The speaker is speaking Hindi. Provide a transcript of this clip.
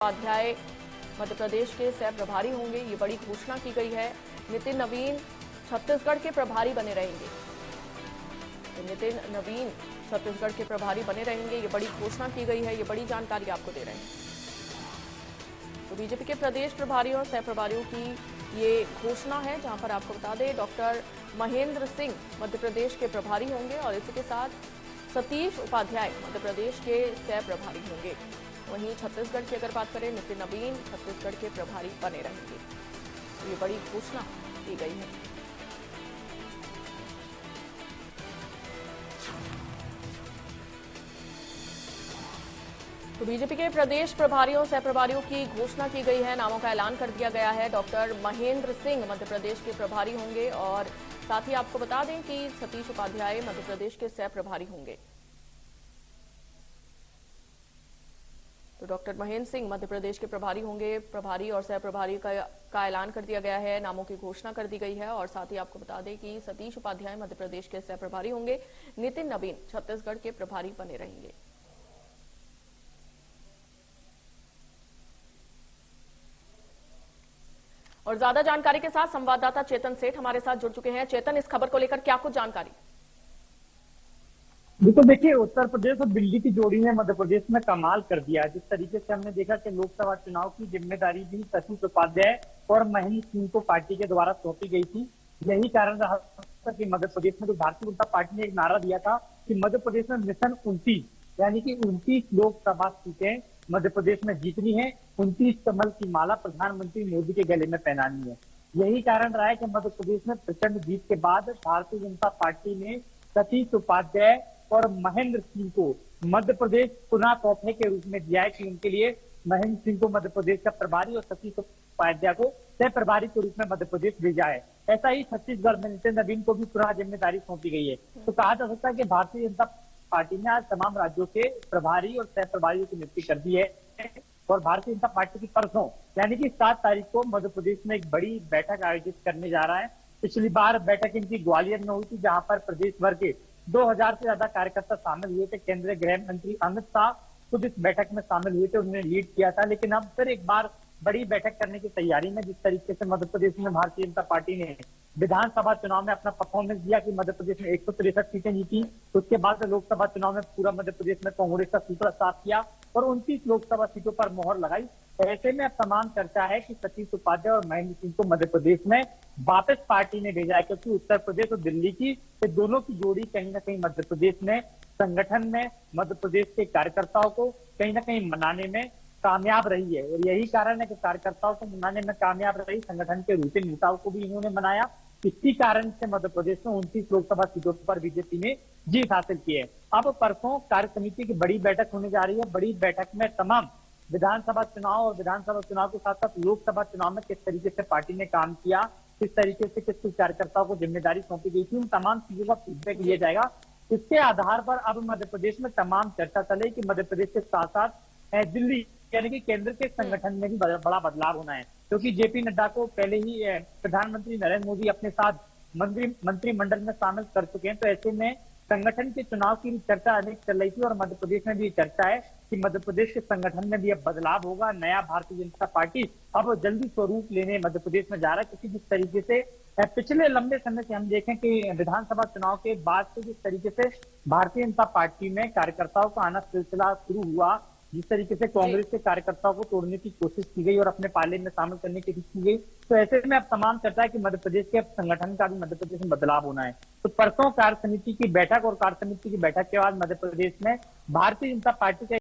उपाध्याय मध्य प्रदेश के सह प्रभारी होंगे, ये बड़ी घोषणा की गई है। नितिन नवीन छत्तीसगढ़ के प्रभारी बने रहेंगे। तो नितिन नवीन छत्तीसगढ़ के प्रभारी बने रहेंगे, ये बड़ी घोषणा की गई है, ये बड़ी जानकारी आपको दे रहे हैं। तो बीजेपी के प्रदेश प्रभारियों और सह प्रभारियों की ये घोषणा है, जहां पर आपको बता दें डॉक्टर महेंद्र सिंह मध्य प्रदेश के प्रभारी होंगे और इसी के साथ सतीश उपाध्याय मध्य प्रदेश के सह प्रभारी होंगे। वहीं छत्तीसगढ़ की अगर बात करें, नितिन नवीन छत्तीसगढ़ के प्रभारी बने रहेंगे। तो ये बड़ी घोषणा की गई है। तो बीजेपी के प्रदेश प्रभारियों सह प्रभारियों की घोषणा की गई है, नामों का ऐलान कर दिया गया है। डॉक्टर महेंद्र सिंह मध्य प्रदेश के प्रभारी होंगे और साथ ही आपको बता दें कि सतीश उपाध्याय मध्य प्रदेश के सह प्रभारी होंगे। तो डॉक्टर महेंद्र सिंह मध्य प्रदेश के प्रभारी होंगे, प्रभारी और सह प्रभारी का ऐलान कर दिया गया है, नामों की घोषणा कर दी गई है। और साथ ही आपको बता दें कि सतीश उपाध्याय मध्य प्रदेश के सह प्रभारी होंगे, नितिन नवीन छत्तीसगढ़ के प्रभारी बने रहेंगे। और ज्यादा जानकारी के साथ संवाददाता चेतन सेठ हमारे साथ जुड़ चुके हैं। चेतन, इस खबर को लेकर क्या कुछ जानकारी? बिल्कुल, देखिए उत्तर प्रदेश और दिल्ली की जोड़ी ने मध्य प्रदेश में कमाल कर दिया। जिस तरीके से हमने देखा कि लोकसभा चुनाव की जिम्मेदारी भी सतीश उपाध्याय और महेंद्र सिंह को पार्टी के द्वारा सौंपी गई थी। यही कारण रहा कि मध्य प्रदेश में जो भारतीय जनता पार्टी ने एक नारा दिया था कि मध्य प्रदेश में मिशन 29 यानी कि 29 लोकसभा सीटें मध्य प्रदेश में जीतनी है, 29 कमल की माला प्रधानमंत्री मोदी के गले में पहनानी है। यही कारण रहा है कि मध्य प्रदेश में प्रचंड जीत के बाद भारतीय जनता पार्टी ने सतीश उपाध्याय और महेंद्र सिंह को मध्य प्रदेश पुनः तोहफे के रूप में दिया है कि उनके लिए महेंद्र सिंह को मध्य प्रदेश का प्रभारी और सतीश उपाध्याय को सह प्रभारी के रूप में मध्य प्रदेश भेजा है। ऐसा ही छत्तीसगढ़ में नितिन नवीन को भी पुनः जिम्मेदारी सौंपी गई है। तो कहा जा सकता है कि भारतीय जनता पार्टी ने आज तमाम राज्यों के प्रभारी और सह प्रभारियों की नियुक्ति कर दी है और भारतीय जनता पार्टी की परसों यानी कि 7 तारीख को मध्य प्रदेश में एक बड़ी बैठक आयोजित करने जा रहा है। पिछली बार बैठक इनकी ग्वालियर में हुई थी, जहां पर प्रदेश भर के 2000 से ज्यादा कार्यकर्ता शामिल हुए थे। केंद्रीय गृह मंत्री अमित शाह खुद इस बैठक में शामिल हुए थे, उन्होंने लीड किया था। लेकिन अब फिर एक बार बड़ी बैठक करने की तैयारी में, जिस तरीके से मध्य प्रदेश में भारतीय जनता पार्टी ने विधानसभा चुनाव में अपना परफॉर्मेंस दिया कि मध्य प्रदेश में 163 सीटें जीती, उसके बाद लोकसभा चुनाव में पूरा मध्य प्रदेश में कांग्रेस का सूत्र साफ किया और 29 लोकसभा सीटों पर मोहर लगाई। ऐसे में अब तमाम चर्चा है कि सतीश उपाध्याय और महेंद्र सिंह को मध्य प्रदेश में वापस पार्टी ने भेजा है, क्योंकि उत्तर प्रदेश और दिल्ली की दोनों की जोड़ी कहीं ना कहीं मध्य प्रदेश में संगठन में मध्य प्रदेश के कार्यकर्ताओं को कहीं ना कहीं मनाने में कामयाब रही है। और यही कारण है कि कार्यकर्ताओं को मनाने में कामयाब रही, संगठन के रूटे नेताओं को भी इन्होंने मनाया। इसी कारण से मध्य प्रदेश में 29 लोकसभा सीटों पर बीजेपी ने जीत हासिल की है। अब परसों कार्य समिति की बड़ी बैठक होने जा रही है। बड़ी बैठक में तमाम विधानसभा चुनाव और विधानसभा चुनाव के साथ साथ लोकसभा चुनाव में किस तरीके से पार्टी ने काम किया, किस तरीके से किस किस कार्यकर्ताओं को जिम्मेदारी सौंपी गई थी, उन तमाम चीजों का फीडबैक लिया जाएगा। इसके आधार पर अब मध्य प्रदेश में तमाम चर्चा चले कि मध्य प्रदेश के साथ साथ दिल्ली यानी कि केंद्र के संगठन में भी बड़ा बदलाव होना है, क्योंकि जेपी नड्डा को पहले ही प्रधानमंत्री नरेंद्र मोदी अपने साथ मंत्रिमंडल में शामिल कर चुके हैं। तो ऐसे में संगठन के चुनाव की चर्चा अनेक चल रही थी और मध्य प्रदेश में भी चर्चा है कि मध्य प्रदेश के संगठन में भी अब बदलाव होगा। नया भारतीय जनता पार्टी अब जल्दी स्वरूप लेने मध्य प्रदेश में जा रहा है, क्योंकि जिस तरीके से पिछले लंबे समय से हम देखें कि विधानसभा चुनाव के बाद से जिस तरीके से भारतीय जनता पार्टी में कार्यकर्ताओं का आना सिलसिला शुरू हुआ, जिस तरीके से कांग्रेस के कार्यकर्ताओं को तोड़ने की कोशिश की गई और अपने पाले में शामिल करने की कोशिश की गई, तो ऐसे में अब तमाम चर्चा है कि मध्य प्रदेश के संगठन का भी मध्य प्रदेश में बदलाव होना है। तो परसों कार्य समिति की बैठक और कार्य समिति की बैठक के बाद मध्य प्रदेश में भारतीय जनता पार्टी का